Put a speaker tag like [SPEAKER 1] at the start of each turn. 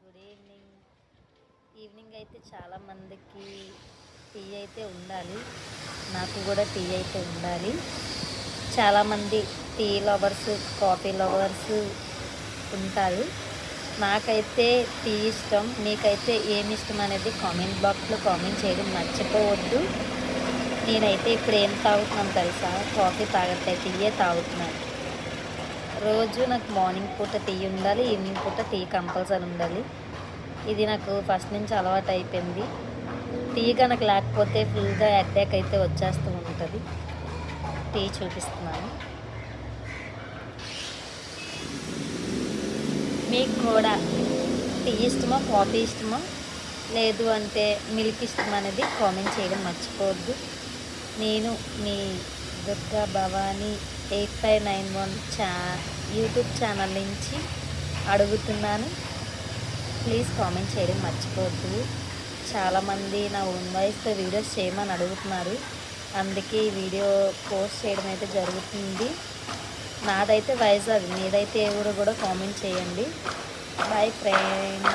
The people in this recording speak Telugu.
[SPEAKER 1] Good evening. ఈవినింగ్ అయితే చాలామందికి టీ అయితే ఉండాలి. నాకు కూడా టీ అయితే ఉండాలి. చాలామంది టీ లవర్స్, కాఫీ లవర్స్ ఉంటారు. నాకైతే టీ ఇష్టం. మీకైతే ఏమి ఇష్టం అనేది కామెంట్ బాక్స్లో కామెంట్ చేయడం మర్చిపోవద్దు. నేనైతే ఇప్పుడు ఏం తాగుతున్నాను తెలుసా? కాఫీ తాగట్లేదు, టీయే తాగుతున్నాను. రోజు నాకు మార్నింగ్ పూట టీ ఉండాలి, ఈవినింగ్ పూట టీ కంపల్సరీ ఉండాలి. ఇది నాకు ఫస్ట్ నుంచి అలవాటు అయిపోయింది. టీ కనుక లేకపోతే ఫుల్గా అటాక్ అయితే వచ్చేస్తూ ఉంటుంది. టీ చూపిస్తున్నాను. మీకు కూడా టీ ఇష్టమో, కాఫీ ఇష్టమో, లేదు అంటే మిల్క్ ఇష్టం అనేది కామెంట్ చేయడం మర్చిపోవద్దు. నేను మీ దుర్గా భవానీ 8591 యూట్యూబ్ ఛానల్ నుంచి అడుగుతున్నాను. ప్లీజ్ కామెంట్ చేయడం మర్చిపోవద్దు. చాలామంది నా ఓన్ వాయిస్తో వీడియోస్ చేయమని అడుగుతున్నారు. అందుకే ఈ వీడియో పోస్ట్ చేయడం అయితే జరుగుతుంది. నాదైతే వైజాగ్, మీదైతే ఏ ఊరు కూడా కామెంట్ చేయండి. Boy friend.